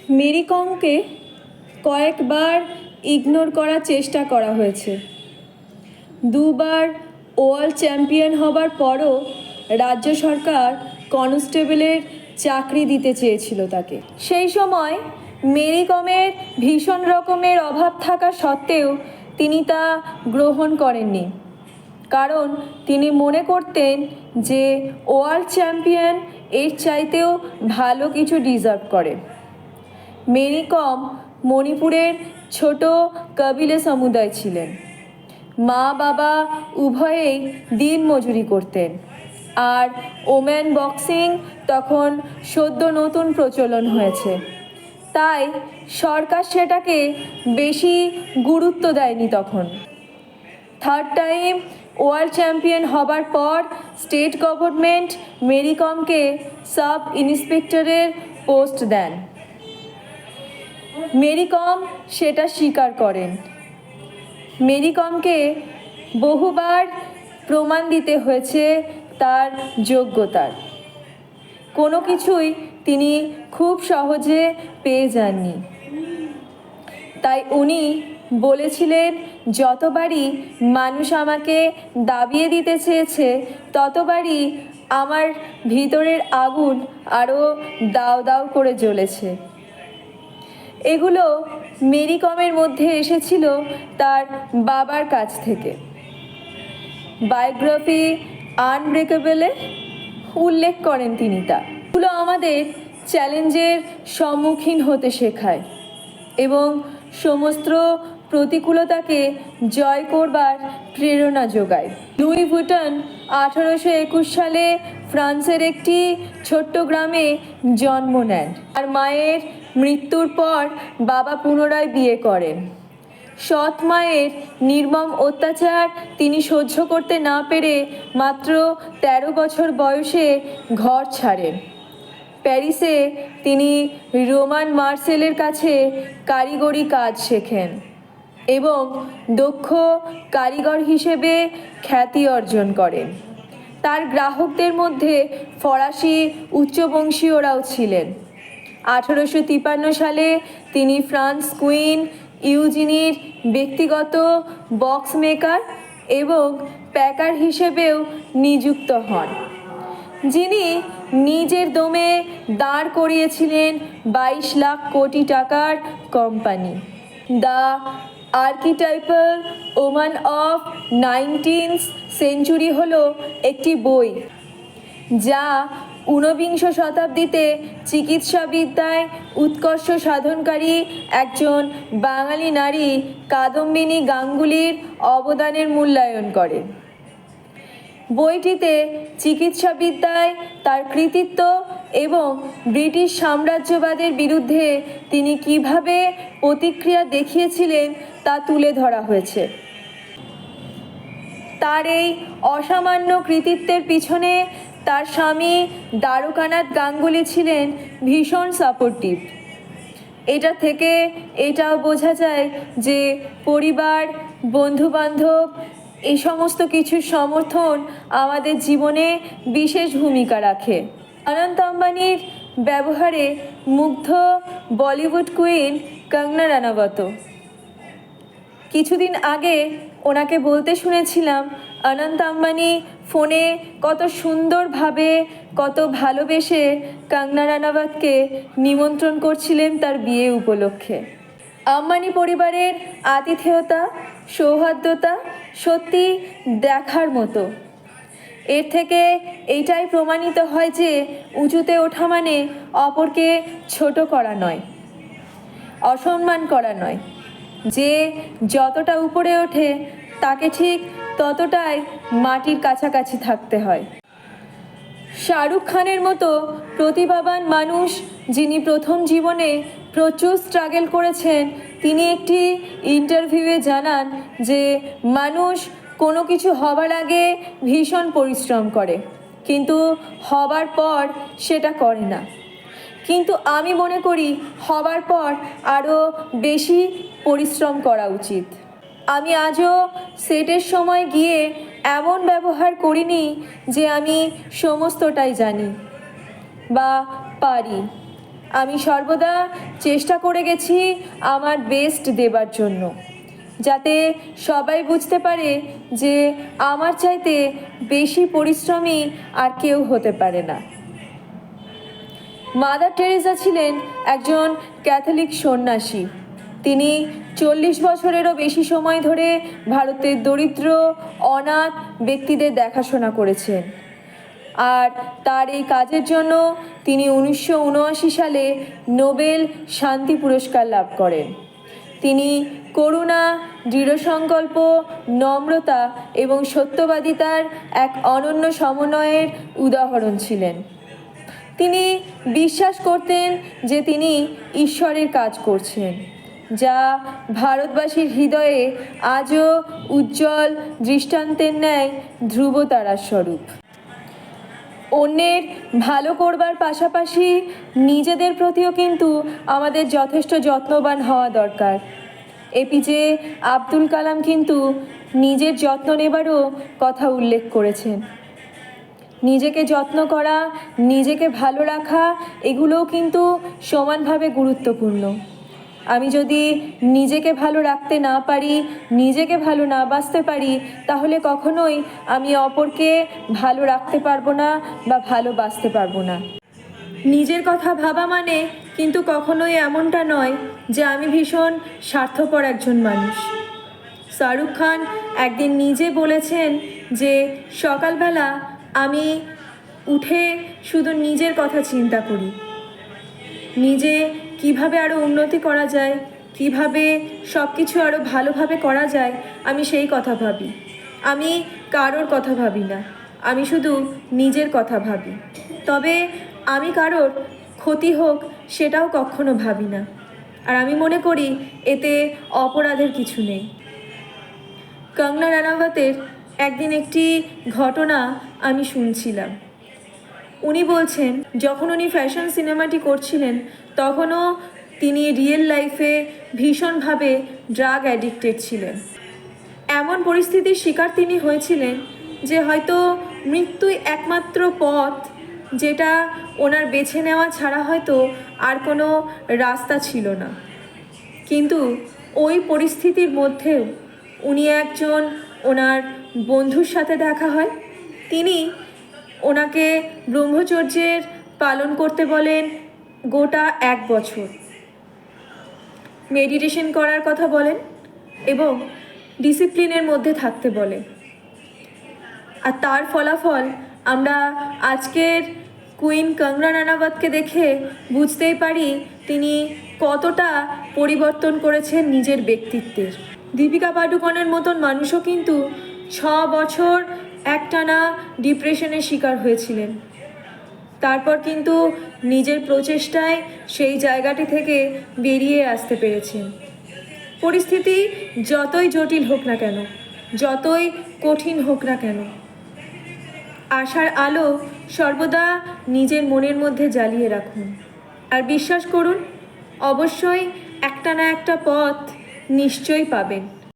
Mary কমকে কয়েকবার ignore করার চেষ্টা করা হয়েছে। দুবার ওয়ার্ল্ড চ্যাম্পিয়ন হবার পরও রাজ্য সরকার কনস্টেবলের চাকরি দিতে চেয়েছিল তাকে। সেই সময় মেরি কমের ভীষণ রকমের অভাব থাকা সত্ত্বেও তিনি তা গ্রহণ করেননি, কারণ তিনি মনে করতেন যে ওয়ার্ল্ড চ্যাম্পিয়ন এর চাইতেও ভালো কিছু ডিজার্ভ করে। মেরি কম মণিপুরের ছোট কবিলে সমুদায় ছিলেন। মা বাবা উভয়েই দিন মজুরি করতেন, আর ওমেন বক্সিং তখন সদ্য নতুন প্রচলন হয়েছে, তাই সরকার সেটাকে বেশি গুরুত্ব দেয়নি তখন। থার্ড টাইম ওয়ার্ল্ড চ্যাম্পিয়ন হবার পর স্টেট গভর্নমেন্ট মেরি কমকে সাব ইন্সপেক্টরের পোস্ট দেন। মেরি কম সেটা স্বীকার করেন। মেরি কমকে বহুবার প্রমাণ দিতে হয়েছে তার যোগ্যতার। কোনো কিছুই তিনি খুব সহজে পেয়ে যাননি। তাই উনি বলেছিলেন, যতবারই মানুষ আমাকে দাবিয়ে দিতে চেয়েছে ততবারই আমার ভিতরের আগুন আরও দাউ দাউ করে জ্বলেছে। এগুলো মেরি কমের মধ্যে এসেছিল তার বাবার কাছ থেকে। বায়োগ্রাফি আনব্রেকেবলে উল্লেখ করেন তিনি তা। এগুলো আমাদের চ্যালেঞ্জের সম্মুখীন হতে শেখায় এবং সমস্ত প্রতিকূলতাকে জয় করবার প্রেরণা যোগায়। লুই ভুটন 1821 সালে ফ্রান্সের একটি ছোট্ট গ্রামে জন্ম নেন। আর মায়ের মৃত্যুর পর বাবা পুনরায় বিয়ে করেন। সৎ মায়ের নির্মম অত্যাচার তিনি সহ্য করতে না পেরে মাত্র 13 বছর বয়সে ঘর ছাড়েন। প্যারিসে তিনি রোমান মার্সেলের কাছে কারিগরি কাজ শেখেন এবং দক্ষ কারিগর হিসেবে খ্যাতি অর্জন করেন। তার গ্রাহকদের মধ্যে ফরাসি উচ্চবংশীয়রাও ছিলেন। 1853 সালে তিনি ফ্রান্স কুইন ইউজিনির ব্যক্তিগত বক্স মেকার এবং প্যাকার হিসেবেও নিযুক্ত হন, যিনি নিজের দমে দাঁড় করিয়েছিলেন 22 লাখ কোটি টাকার company. The archetypal woman of 19th century হলো একটি বই যা 19বিংশ শতাব্দীতে চিকিৎসাবিদ্যায় উৎকর্ষ সাধনকারী একজন বাঙালি নারী কাদম্বিনী গাঙ্গুলির অবদানের মূল্যায়ন করে। বইটিতে চিকিৎসাবিদ্যায় তার কৃতিত্ব এবং ব্রিটিশ সাম্রাজ্যবাদের বিরুদ্ধে তিনি কিভাবে প্রতিক্রিয়া দেখিয়েছিলেন তা তুলে ধরা হয়েছে। তার এই অসামান্য কৃতিত্বের পিছনে তার স্বামী দ্বারকানাথ গাঙ্গুলি ছিলেন ভীষণ সাপোর্টিভ। এটা থেকে এটাও বোঝা যায় যে পরিবার, বন্ধুবান্ধব এই সমস্ত কিছুর সমর্থন আমাদের জীবনে বিশেষ ভূমিকা রাখে। অনন্ত আম্বানির ব্যবহারে মুগ্ধ বলিউড কুইন কঙ্গনা রানাওয়াত। কিছুদিন আগে ওনাকে বলতে শুনেছিলাম, অনন্ত আম্বানি ফোনে কত সুন্দরভাবে, কত ভালোবেসে কঙ্গনা রানাওয়াতকে নিমন্ত্রণ করছিলেন তার বিয়ে উপলক্ষে। আম্বানি পরিবারের আতিথেয়তা, সৌহার্দ্যতা সত্যি দেখার মতো। এর থেকে এইটাই প্রমাণিত হয় যে উঁচুতে ওঠা মানে অপরকে ছোট করা নয়, অসম্মান করা নয়। যে যতটা উপরে ওঠে তাকে ঠিক ততটাই মাটির কাছাকাছি থাকতে হয়। শাহরুখ খানের মতো প্রতিভাবান মানুষ, যিনি প্রথম জীবনে প্রচুর স্ট্রাগল করেছেন, তিনি একটি ইন্টারভিউয়ে জানান যে মানুষ কোনো কিছু হবার আগে ভীষণ পরিশ্রম করে, কিন্তু হবার পর সেটা করে না। কিন্তু আমি মনে করি হবার পর আরও বেশি পরিশ্রম করা উচিত। আমি আজও সেটের সময় গিয়ে এমন ব্যবহার করিনি যে আমি সমস্তটাই জানি বা পারি। আমি সর্বদা চেষ্টা করে গেছি আমার বেস্ট দেবার জন্য, যাতে সবাই বুঝতে পারে যে আমার চাইতে বেশি পরিশ্রমী আর কেউ হতে পারে না। মাদার টেরেসা ছিলেন একজন ক্যাথলিক সন্ন্যাসী। তিনি 40 বছরেরও বেশি সময় ধরে ভারতের দরিদ্র অনাথ ব্যক্তিদের দেখাশোনা করেছেন, আর তার এই কাজের জন্য তিনি 1979 সালে নোবেল শান্তি পুরস্কার লাভ করেন। তিনি করুণা, দৃঢ়সংকল্প, নম্রতা এবং সত্যবাদিতার এক অনন্য সমন্বয়ের উদাহরণ ছিলেন। তিনি বিশ্বাস করতেন যে তিনি ঈশ্বরের কাজ করছেন, যা ভারতবাসীর হৃদয়ে আজও উজ্জ্বল দৃষ্টান্তের ন্যায় ধ্রুবতারার স্বরূপ। অন্যের ভালো করবার পাশাপাশি নিজেদের প্রতিও কিন্তু আমাদের যথেষ্ট যত্নবান হওয়া দরকার। এপিজে আব্দুল কালাম কিন্তু নিজের যত্ন নেবারও কথা উল্লেখ করেছেন। নিজেকে যত্ন করা, নিজেকে ভালো রাখা, এগুলোও কিন্তু সমানভাবে গুরুত্বপূর্ণ। আমি যদি নিজেকে ভালো রাখতে না পারি, নিজেকে ভালো না বাঁচতে পারি, তাহলে কখনোই আমি অপরকে ভালো রাখতে পারবো না বা ভালো বাঁচতে পারবো না। নিজের কথা ভাবা মানে কিন্তু কখনোই এমনটা নয় যে আমি ভীষণ স্বার্থপর একজন মানুষ। শাহরুখ খান একদিন নিজে বলেছেন যে সকালবেলা আমি উঠে শুধু নিজের কথা চিন্তা করি, নিজে কিভাবে আরও উন্নতি করা যায়, কিভাবে সব কিছু আরও ভালোভাবে করা যায়, আমি সেই কথা ভাবি। আমি কারোর কথা ভাবি না, আমি শুধু নিজের কথা ভাবি। তবে আমি কারোর ক্ষতি হোক সেটাও কখনো ভাবি না, আর আমি মনে করি এতে অপরাধের কিছু নেই। কঙ্গনা রানাওয়াতের একদিন একটি ঘটনা আমি শুনছিলাম। উনি বলছেন যখন উনি ফ্যাশন সিনেমাটি করছিলেন তখনও তিনি রিয়েল লাইফে ভীষণভাবে ড্রাগ অ্যাডিক্টেড ছিলেন। এমন পরিস্থিতির শিকার তিনি হয়েছিলেন যে হয়তো মৃত্যুই একমাত্র পথ, যেটা ওনার বেছে নেওয়া ছাড়া হয়তো আর কোনো রাস্তা ছিল না। কিন্তু ওই পরিস্থিতির মধ্যেও উনি একজন ওনার বন্ধুর সাথে দেখা হয়। তিনি ওনাকে ব্রহ্মচর্যের পালন করতে বলেন গোটা 1 বছর, মেডিটেশন করার কথা বলেন এবং ডিসিপ্লিনের মধ্যে থাকতে বলেন। আর তার ফলাফল আমরা আজকের কুইন কঙ্গনা রানাওয়াতকে দেখে বুঝতেই পারি তিনি কতটা পরিবর্তন করেছেন নিজের ব্যক্তিত্বের। দীপিকা পাডুকোনের মতন মানুষও কিন্তু 6 বছর একটানা ডিপ্রেশনের শিকার হয়েছিলেন। তারপর কিন্তু নিজের প্রচেষ্টায় সেই জায়গাটি থেকে বেরিয়ে আসতে পেরেছেন। পরিস্থিতি যতই জটিল হোক না কেন, যতই কঠিন হোক না কেন, আশার আলো সর্বদা নিজের মনের মধ্যে জ্বালিয়ে রাখুন, আর বিশ্বাস করুন অবশ্যই একটা না একটা পথ নিশ্চয়ই পাবেন।